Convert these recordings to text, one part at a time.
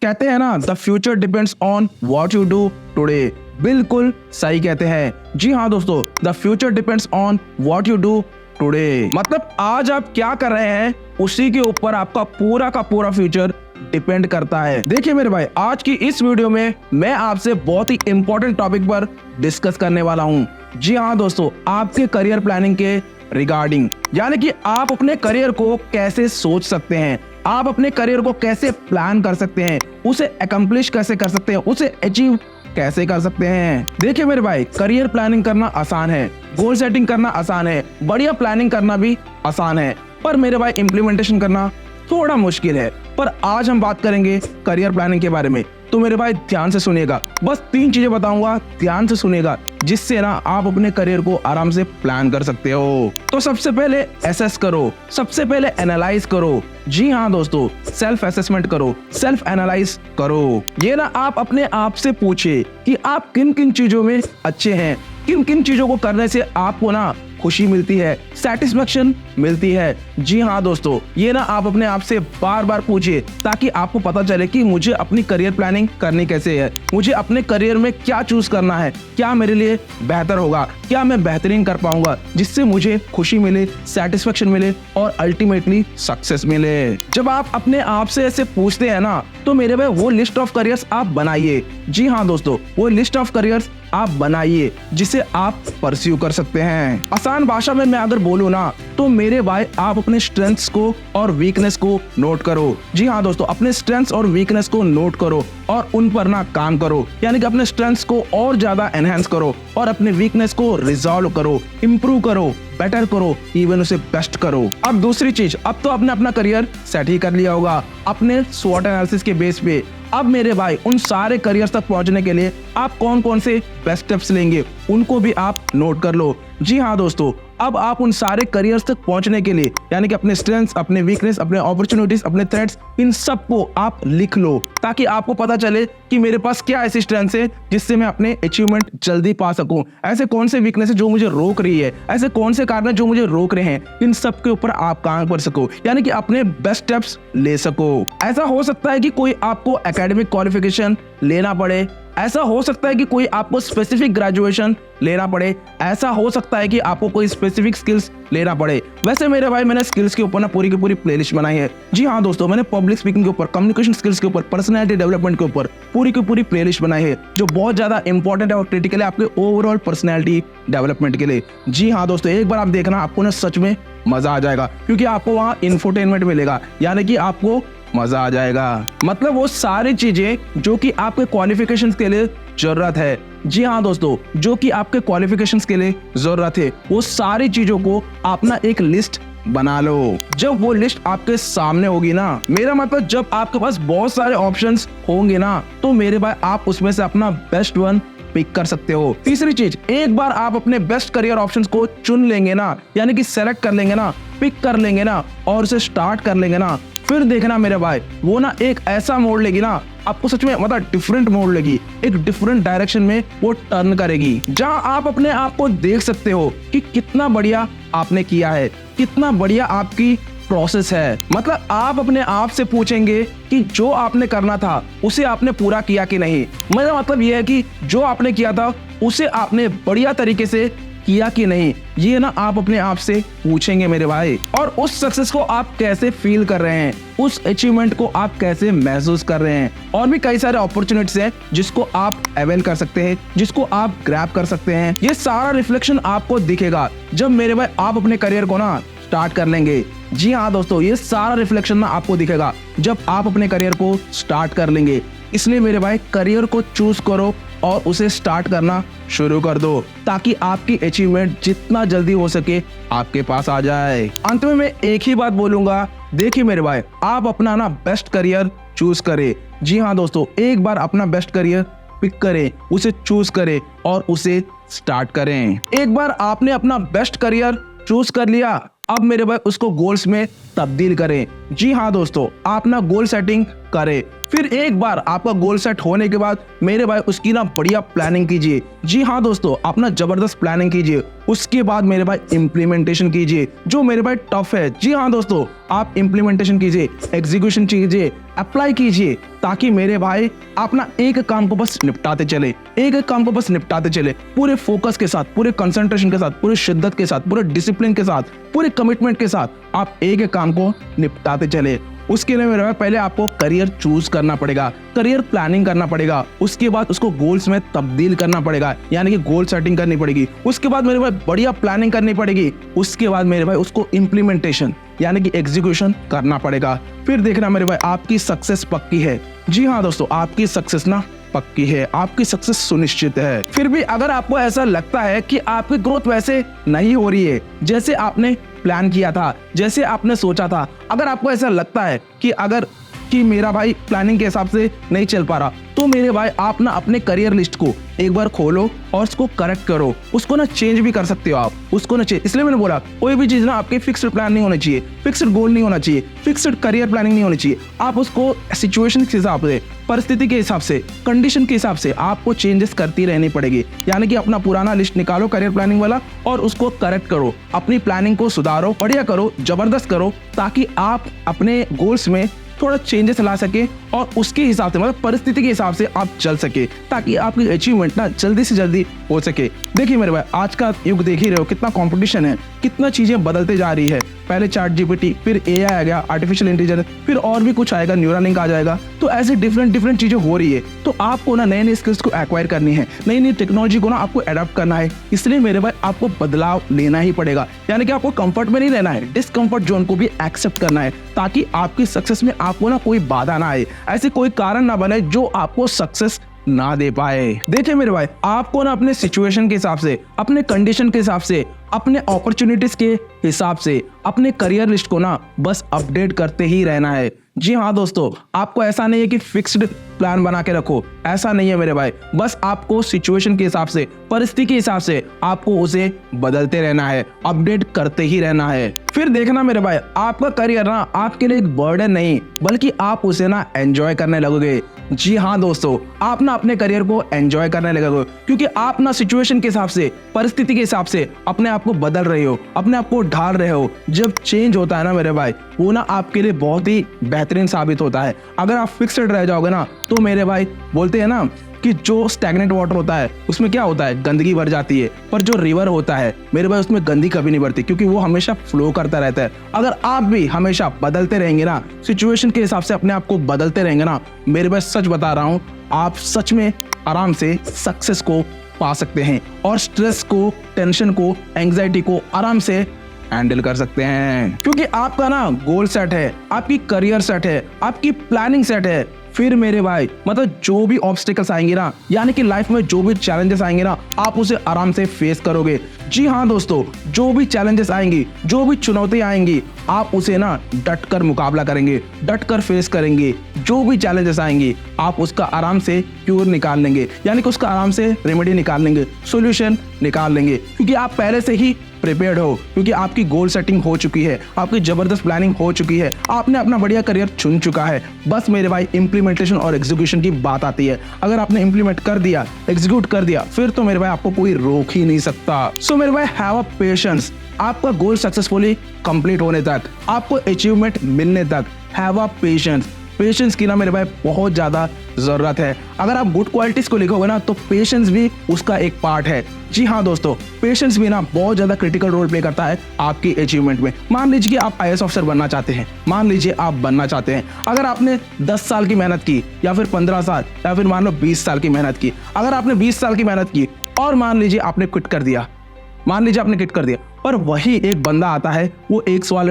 कहते हैं ना, the future depends on what you do today. बिल्कुल सही कहते हैं। जी हाँ दोस्तों, the future depends on what you do today. मतलब आज आप क्या कर रहे हैं उसी के ऊपर आपका पूरा का पूरा फ्यूचर डिपेंड करता है। देखिए मेरे भाई, आज की इस वीडियो में मैं आपसे बहुत ही इंपॉर्टेंट टॉपिक पर डिस्कस करने वाला हूँ। जी हाँ दोस्तों, आपके करियर प्लानिंग के रिगार्डिंग, यानी कि आप अपने करियर को कैसे सोच सकते हैं, आप अपने करियर को कैसे प्लान कर सकते हैं, उसे अकम्प्लिश कैसे कर सकते हैं, उसे अचीव कैसे कर सकते हैं। देखिए मेरे भाई, करियर प्लानिंग करना आसान है, गोल सेटिंग करना आसान है, बढ़िया प्लानिंग करना भी आसान है, पर मेरे भाई इम्प्लीमेंटेशन करना थोड़ा मुश्किल है। पर आज हम बात करेंगे करियर प्लानिंग के बारे में, तो मेरे भाई ध्यान से सुनिएगा। बस 3 चीजें बताऊंगा, ध्यान से सुनिएगा, जिससे ना आप अपने करियर को आराम से प्लान कर सकते हो। तो सबसे पहले एसेस करो, सबसे पहले एनालाइज करो। जी हाँ दोस्तों, सेल्फ असेसमेंट करो, सेल्फ एनालाइज करो। ये ना आप अपने आप से पूछे कि आप किन किन चीजों में अच्छे हैं, किन किन चीजों को करने से आपको ना खुशी मिलती है, सेटिस्फेक्शन मिलती है। जी हाँ दोस्तों, ये ना आप अपने आप से बार बार पूछिए, ताकि आपको पता चले कि मुझे अपनी करियर प्लानिंग करनी कैसे है, मुझे अपने करियर में क्या चूज करना है, क्या मेरे लिए बेहतर होगा, क्या मैं बेहतरीन कर पाऊंगा, जिससे मुझे खुशी मिले, सेटिस्फेक्शन मिले और अल्टीमेटली सक्सेस मिले। जब आप अपने आप से ऐसे पूछते हैं ना, तो मेरे भाई वो लिस्ट ऑफ करियर्स आप बनाइए। जी हाँ दोस्तों, वो लिस्ट ऑफ करियर्स आप बनाइए जिसे आप परस्यू कर सकते हैं। आसान भाषा में मैं अगर बोलूँ ना, तो मेरे भाई आप अपने स्ट्रेंथ्स को और वीकनेस को नोट करो। जी हाँ दोस्तों, अपने स्ट्रेंथ्स और वीकनेस को नोट करो और उन पर ना काम करो, यानी कि अपने स्ट्रेंथ्स को और ज्यादा एनहांस करो और अपने वीकनेस को रिजॉल्व करो, इंप्रूव करो, बेटर करो, इवन उसे बेस्ट करो। अब दूसरी चीज, अब तो आपने अपना करियर सेट ही कर लिया होगा अपने स्वॉट एनालिसिस के बेस पे। अब मेरे भाई उन सारे करियर तक पहुंचने के लिए आप कौन कौन से बेस्ट स्टेप्स लेंगे, उनको भी आप नोट कर लो। जी हाँ दोस्तों, अब आप उन सारे करियर्स तक पहुंचने के लिए, यानी कि अपने स्ट्रेंथ्स, अपने वीकनेस, अपने अपॉर्चुनिटीज, अपने थ्रेट्स, इन सबको आप लिख लो, ताकि आपको पता चले कि मेरे पास क्या ऐसी स्ट्रेंथ्स है जिससे मैं अपने अचीवमेंट जल्दी पा सकूं, ऐसे कौन से वीकनेस है जो मुझे रोक रही है, ऐसे कौन से कारण है जो मुझे रोक रहे हैं, इन सब के ऊपर आप काम कर सको, यानी कि अपने बेस्ट स्टेप्स ले सको। ऐसा हो सकता है कि कोई आपको एकेडमिक क्वालिफिकेशन लेना पड़े, ऐसा हो सकता है कि कोई आपको स्पेसिफिक ग्रेजुएशन लेना पड़े, ऐसा हो सकता है कि आपको कोई स्पेसिफिक स्किल्स लेना पड़े। वैसे मेरे भाई मैंने स्किल्स के ऊपर ना पूरी की पूरी प्लेलिस्ट बनाई है। जी हाँ दोस्तों, मैंने पब्लिक स्पीकिंग के ऊपर, कम्युनिकेशन स्किल्स के ऊपर, पर्सनैलिटी डेवलपमेंट के ऊपर पूरी की पूरी प्लेलिस्ट बनाई है, जो बहुत ज्यादा इंपॉर्टेंट है और क्रिटिकल है आपके ओवरऑल पर्सनैलिटी डेवलपमेंट के लिए। जी हाँ दोस्तों, एक बार आप देखना, आपको ना सच में मजा आ जाएगा, क्योंकि आपको वहाँ इंफोटेनमेंट मिलेगा, यानी कि आपको मजा आ जाएगा। मतलब वो सारी चीजें जो कि आपके क्वालिफिकेशंस के लिए जरूरत है। जी हाँ दोस्तों, जो कि आपके क्वालिफिकेशंस के लिए जरूरत है, वो सारी चीजों को आप ना एक लिस्ट बना लो। जब वो लिस्ट आपके सामने होगी ना, मेरा मतलब जब आपके पास बहुत सारे ऑप्शंस होंगे ना, तो मेरे भाई आप उसमें से अपना बेस्ट वन पिक कर सकते हो। तीसरी चीज, एक बार आप अपने बेस्ट करियर ऑप्शंस को चुन लेंगे ना, यानी कि सेलेक्ट कर लेंगे ना, पिक कर लेंगे ना और उसे स्टार्ट कर लेंगे ना, फिर देखना मेरे भाई वो ना एक ऐसा मोड़ लेगी ना, आपको सच में मतलब डिफरेंट मोड़ लेगी, एक डिफरेंट डायरेक्शन में वो टर्न करेगी, जहां आप अपने आप को देख सकते हो कि कितना बढ़िया आपने किया है, कितना बढ़िया आपकी प्रोसेस है। मतलब आप अपने आप से पूछेंगे कि जो आपने करना था उसे आपने पूरा किया कि नहीं। मेरा मतलब यह है कि जो आपने किया था उसे आपने बढ़िया तरीके से किया कि नहीं, ये ना आप अपने आप से पूछेंगे मेरे भाई। और उस सक्सेस को आप कैसे फील कर रहे हैं, उस अचीवमेंट को आप कैसे महसूस कर रहे हैं। और भी कई सारे अपॉर्चुनिटीज हैं जिसको आप अवेल कर सकते हैं, जिसको आप ग्रैब कर सकते हैं। ये सारा रिफ्लेक्शन आपको दिखेगा जब मेरे भाई आप अपने करियर को ना स्टार्ट कर लेंगे। जी हाँ दोस्तों, ये सारा रिफ्लेक्शन ना आपको दिखेगा जब आप अपने करियर को स्टार्ट कर लेंगे। इसलिए मेरे भाई करियर को चूज करो और उसे स्टार्ट करना शुरू कर दो, ताकि आपकी अचीवमेंट जितना जल्दी हो सके आपके पास आ जाए। अंत में मैं एक ही बात बोलूंगा, देखिए मेरे भाई आप अपना ना बेस्ट करियर चूज करें। जी हाँ दोस्तों, एक बार अपना बेस्ट करियर पिक करें, उसे चूज करें और उसे स्टार्ट करें। एक बार आपने अपना बेस्ट करियर चूज कर लिया, अब मेरे भाई उसको गोल्स में तब्दील करें। जी हाँ दोस्तों, आप ना गोल सेटिंग करें, फिर एक बार आपका गोल सेट होने के बाद मेरे भाई उसकी ना बढ़िया प्लानिंग कीजिए। जी हाँ दोस्तों, अपना जबरदस्त प्लानिंग कीजिए। उसके बाद मेरे भाई इम्प्लीमेंटेशन कीजिए, जो मेरे भाई टफ है। जी हाँ दोस्तों, आप इम्प्लीमेंटेशन कीजिए, एग्जीक्यूशन कीजिए, अप्लाई कीजिए, ताकि मेरे भाई अपना एक काम को बस निपटाते चले, एक काम को बस निपटाते चले, पूरे फोकस के साथ, पूरे कंसंट्रेशन के साथ, पूरे शिद्दत के साथ, पूरे डिसिप्लिन के साथ, पूरे कमिटमेंट के साथ आप एक काम को निपटाते चले। उसके लिए मेरे भाई पहले आपको करियर चूज करना पड़ेगा, करियर प्लानिंग करना पड़ेगा, उसके बाद उसको गोल्स में तब्दील करना पड़ेगा, यानी कि गोल सेटिंग करनी पड़ेगी। उसके बाद मेरे भाई बढ़िया प्लानिंग करनी पड़ेगी। उसके बाद मेरे भाई उसको इम्प्लीमेंटेशन यानी कि एग्जीक्यूशन करना पड़ेगा। फिर देखना मेरे भाई आपकी सक्सेस पक्की है। जी हाँ दोस्तों, आपकी सक्सेस ना पक्की है, आपकी सक्सेस सुनिश्चित है। फिर भी अगर आपको ऐसा लगता है कि आपकी ग्रोथ वैसे नहीं हो रही है जैसे आपने प्लान किया था, जैसे आपने सोचा था, अगर आपको ऐसा लगता है कि मेरा भाई प्लानिंग के हिसाब से नहीं चल पा रहा, तो मेरे भाई आप ना अपने करियर लिस्ट को एक बार खोलो और उसको करेक्ट करो। उसको ना चेंज भी कर सकते हो आप, उसको ना चेंज। इसलिए मैंने बोला कोई भी चीज ना आपके फिक्स्ड प्लान नहीं होना चाहिए, फिक्स्ड गोल नहीं होना चाहिए, फिक्स्ड करियर प्लानिंग नहीं होनी चाहिए। आप उसको सिचुएशन के हिसाब से, परिस्थिति के हिसाब से, कंडीशन के हिसाब से आपको चेंजेस करती रहनी पड़ेगी। यानी कि अपना पुराना लिस्ट निकालो करियर प्लानिंग वाला और उसको करेक्ट करो, अपनी प्लानिंग को सुधारो, बढ़िया करो, जबरदस्त करो, ताकि आप अपने गोल्स में थोड़ा चेंजेस ला सके और उसके हिसाब से, मतलब परिस्थिति के हिसाब से आप चल सके, ताकि आपकी अचीवमेंट ना जल्दी से जल्दी हो सके। देखिए मेरे भाई, आज का युग देख ही रहे हो, कितना कंपटीशन है, कितना चीजें बदलते जा रही है। पहले चैट जीपीटी, फिर एआई आ गया, आर्टिफिशियल इंटेलिजेंस, फिर और भी कुछ आएगा, न्यूरालिंक आ जाएगा। तो ऐसे डिफरेंट चीजें हो रही है। तो आपको ना नए स्किल्स को एक्वायर करनी है, नई टेक्नोलॉजी को ना आपको अडॉप्ट करना है। इसलिए मेरे भाई आपको बदलाव लेना ही पड़ेगा, यानी कि आपको कंफर्ट में नहीं रहना है, डिस्कंफर्ट जोन को भी एक्सेप्ट करना है, ताकि आपकी सक्सेस में आपको ना कोई बाधा ना आए, ऐसे कोई कारण ना बने जो आपको सक्सेस ना दे पाए। देखिए मेरे भाई, आपको ना अपने सिचुएशन के हिसाब से, अपने कंडीशन के हिसाब से, अपने अपॉर्चुनिटीज के हिसाब से अपने करियर लिस्ट को ना बस अपडेट करते ही रहना है। जी हाँ दोस्तों, आपको ऐसा नहीं है कि फिक्स्ड प्लान बना के रखो, ऐसा नहीं है मेरे भाई। बस आपको सिचुएशन के हिसाब से, परिस्थिति के हिसाब से आपको उसे बदलते रहना है, अपडेट करते ही रहना है। फिर देखना मेरे भाई, आपका करियर ना आपके लिए एक बर्डन नहीं, बल्कि आप उसे ना एंजॉय करने लगोगे। जी हाँ दोस्तों, आप ना अपने करियर को एंजॉय करने लगोगे, क्योंकि आप ना सिचुएशन के हिसाब से, परिस्थिति के हिसाब से अपने आप को बदल रहे हो, अपने आप को ढाल रहे हो। जब चेंज होता है ना मेरे भाई, वो ना आपके लिए बहुत ही बेहतरीन साबित होता है। अगर आप फिक्स्ड रह जाओगे ना, तो मेरे भाई बोलते हैं ना कि जो स्टैग्नेंट वाटर होता है उसमें क्या होता है, गंदगी भर जाती है, पर जो रिवर होता है मेरे भाई उसमें गंदगी कभी नहीं भरती, क्योंकि वो हमेशा फ्लो करता रहता है। अगर आप भी हमेशा बदलते रहेंगे ना, सिचुएशन के हिसाब से अपने आप को बदलते रहेंगे ना, मेरे भाई सच बता रहा हूँ, आप सच में आराम से सक्सेस को पा सकते हैं और स्ट्रेस को, टेंशन को, एंग्जाइटी को आराम से हैंडल कर सकते हैं। क्योंकि आपका ना गोल सेट है, आपकी करियर सेट है, आपकी प्लानिंग सेट है। फिर मेरे भाई मतलब जो भी ऑब्स्टिकल्स आएंगे ना, यानी कि लाइफ में जो भी चैलेंजेस आएंगे ना, आप उसे आराम से फेस करोगे। जी हाँ दोस्तों, जो भी चैलेंजेस आएंगी, जो भी चुनौती आएंगी, आप उसे ना डट कर मुकाबला करेंगे, डट कर फेस करेंगे। जो भी चैलेंजेस आएंगी आप उसका आराम से क्यूर निकाल लेंगे, यानी कि उसका आराम से रेमेडी निकाल लेंगे, सॉल्यूशन निकाल लेंगे, क्योंकि आप पहले से ही प्रिपेयर्ड हो, क्योंकि आपकी गोल सेटिंग हो चुकी है, आपकी जबरदस्त प्लानिंग हो चुकी है, आपने अपना बढ़िया करियर चुन चुका है। बस मेरे भाई इम्प्लीमेंटेशन और एग्जीक्यूशन की बात आती है। अगर आपने इम्प्लीमेंट कर दिया, एग्जीक्यूट कर दिया, फिर तो मेरे भाई आपको कोई रोक ही नहीं सकता। सो मेरे भाई हैव अ पेशेंस, आपका गोल सक्सेसफुली कंप्लीट होने तक, आपको अचीवमेंट मिलने तक हैव अ पेशेंस। पेशेंस की ना मेरे भाई बहुत ज़्यादा ज़रूरत है। अगर आप गुड क्वालिटीज़ को लिखोगे ना, तो पेशेंस भी उसका एक पार्ट है। जी हाँ दोस्तों, पेशेंस भी ना बहुत ज़्यादा क्रिटिकल रोल प्ले करता है आपकी अचीवमेंट में। मान लीजिए कि आप IAS ऑफिसर बनना चाहते हैं, मान लीजिए आप बनना चाहते हैं। अगर आपने 10 साल की मेहनत की, या फिर 15 साल, या फिर मान लो 20 साल की मेहनत की, अगर आपने 20 साल की मेहनत की और मान लीजिए आपने क्विट कर दिया, मान लीजिए आपने क्विट कर दिया, पर वही एक बंदा आता है, वो एक साल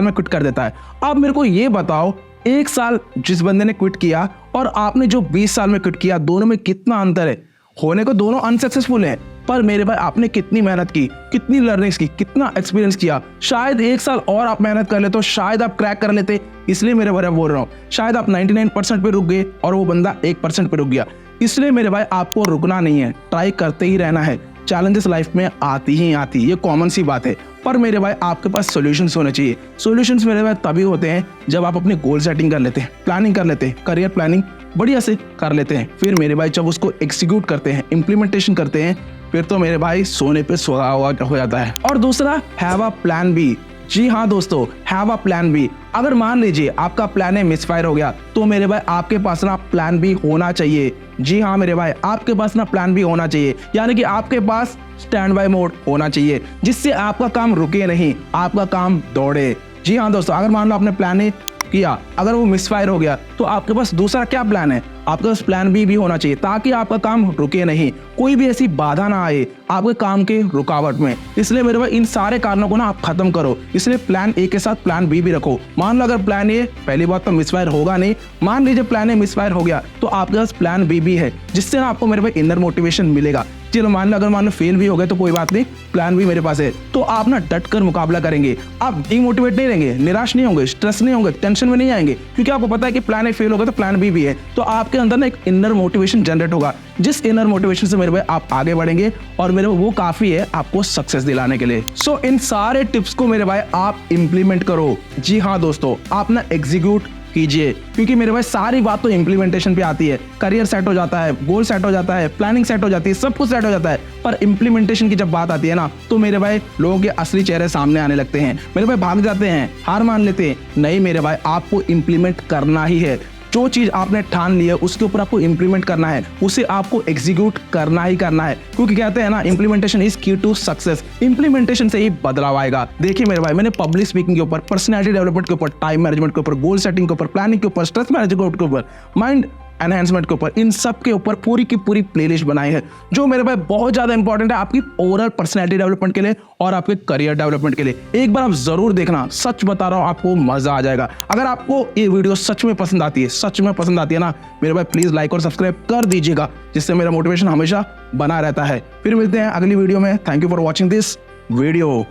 में क्विट कर देता है। अब मेरे को ये बताओ, एक साल जिस बंदे ने क्विट किया और आपने जो 20 साल में क्विट किया, दोनों में कितना अंतर है? होने को दोनों अनसक्सेसफुल हैं, पर मेरे भाई आपने कितनी मेहनत की, कितनी लर्निंग्स की, कितना एक्सपीरियंस किया। शायद एक साल और आप मेहनत कर लेते तो शायद आप क्रैक कर लेते। इसलिए मेरे भाई बोल रहा हूँ, शायद आप 99% पे रुक गए और वो बंदा 1% पे रुक गया। इसलिए मेरे भाई आपको रुकना नहीं है, ट्राई करते ही रहना है। चैलेंजेस लाइफ में आती ही आती, ये कॉमन सी बात है, पर मेरे भाई आपके पास सॉल्यूशंस होने चाहिए। सॉल्यूशंस मेरे भाई तभी होते हैं जब आप अपनी गोल सेटिंग कर लेते हैं, प्लानिंग कर लेते हैं, करियर प्लानिंग बढ़िया से कर लेते हैं। फिर मेरे भाई जब उसको एग्जीक्यूट करते हैं, इम्प्लीमेंटेशन करते हैं, फिर तो मेरे भाई सोने पे सुहागा हो जाता है। और दूसरा, हैव अ प्लान बी। जी हाँ दोस्तों, हैव अ प्लान बी। अगर मान लीजिए आपका प्लान ए मिसफायर हो गया तो मेरे भाई आपके पास ना प्लान बी होना चाहिए। जी हाँ मेरे भाई, आपके पास ना प्लान बी होना चाहिए, यानी कि आपके पास स्टैंड बाय मोड होना चाहिए, जिससे आपका काम रुके नहीं, आपका काम दौड़े। जी हाँ दोस्तों, अगर मान लो आपने प्लान ए किया, अगर वो मिसफायर हो गया तो आपके पास दूसरा क्या प्लान है? आपके पास प्लान बी भी होना चाहिए, ताकि आपका काम रुके नहीं, कोई भी ऐसी बाधा ना आए आपके काम के रुकावट में। इसलिए मेरे भाई इन सारे कारणों को ना आप खत्म करो। इसलिए प्लान ए के साथ प्लान बी भी रखो। मान लो अगर प्लान ए, पहली बात तो मिसफायर होगा नहीं, मान लीजिए प्लान ए मिसफायर हो गया तो आपके पास प्लान बी भी है, जिससे ना आपको मेरे भाई इनर मोटिवेशन मिलेगा। चलो मान लो अगर फेल भी हो गए तो कोई बात नहीं, प्लान भी मेरे पास है, तो आप ना डट कर मुकाबला करेंगे। आप डीमोटिवेट नहीं रहेंगे, निराश नहीं होंगे, स्ट्रेस नहीं होंगे, टेंशन में नहीं आएंगे, क्योंकि आपको पता है कि प्लान ए फेल होगा तो प्लान बी भी है। तो आपके अंदर ना एक इनर मोटिवेशन जनरेट होगा, जिस इनर मोटिवेशन से मेरे भाई आप आगे बढ़ेंगे और मेरे वो काफी है आपको सक्सेस दिलाने के लिए। सो इन सारे टिप्स को मेरे भाई आप इंप्लीमेंट करो। जी हाँ दोस्तों, आप ना एग्जीक्यूट कीजिए, क्योंकि मेरे भाई सारी बात तो इंप्लीमेंटेशन पे आती है। करियर सेट हो जाता है, गोल सेट हो जाता है, प्लानिंग सेट हो जाती है, सब कुछ सेट हो जाता है, पर इंप्लीमेंटेशन की जब बात आती है ना, तो मेरे भाई लोगों के असली चेहरे सामने आने लगते हैं। मेरे भाई भाग जाते हैं, हार मान लेते हैं। नहीं मेरे भाई, आपको इंप्लीमेंट करना ही है। जो चीज आपने ठान ली है उसके ऊपर आपको इंप्लीमेंट करना है, उसे आपको एग्जीक्यूट करना ही करना है, क्योंकि कहते हैं ना, इंप्लीमेंटेशन इज की टू सक्सेस। इंप्लीमेंटेशन से ही बदलाव आएगा। देखिए मेरे भाई, मैंने पब्लिक स्पीकिंग के ऊपर, पर्सनालिटी डेवलपमेंट के ऊपर, टाइम मैनेजमेंट के ऊपर, गोल सेटिंग के ऊपर, प्लानिंग के ऊपर, स्ट्रेस मैनेजमेंट के ऊपर, माइंड एनहेंसमेंट के ऊपर, इन सब के ऊपर पूरी की पूरी प्लेलिस्ट बनाई है, जो मेरे भाई बहुत ज्यादा इंपॉर्टेंट है आपकी ओवरऑल पर्सनालिटी डेवलपमेंट के लिए और आपके करियर डेवलपमेंट के लिए। एक बार आप जरूर देखना, सच बता रहा हूं, आपको मजा आ जाएगा। अगर आपको ये वीडियो सच में पसंद आती है, सच में पसंद आती है ना मेरे भाई, प्लीज लाइक और सब्सक्राइब कर दीजिएगा, जिससे मेरा मोटिवेशन हमेशा बना रहता है। फिर मिलते हैं अगली वीडियो में। Thank you for watching this video.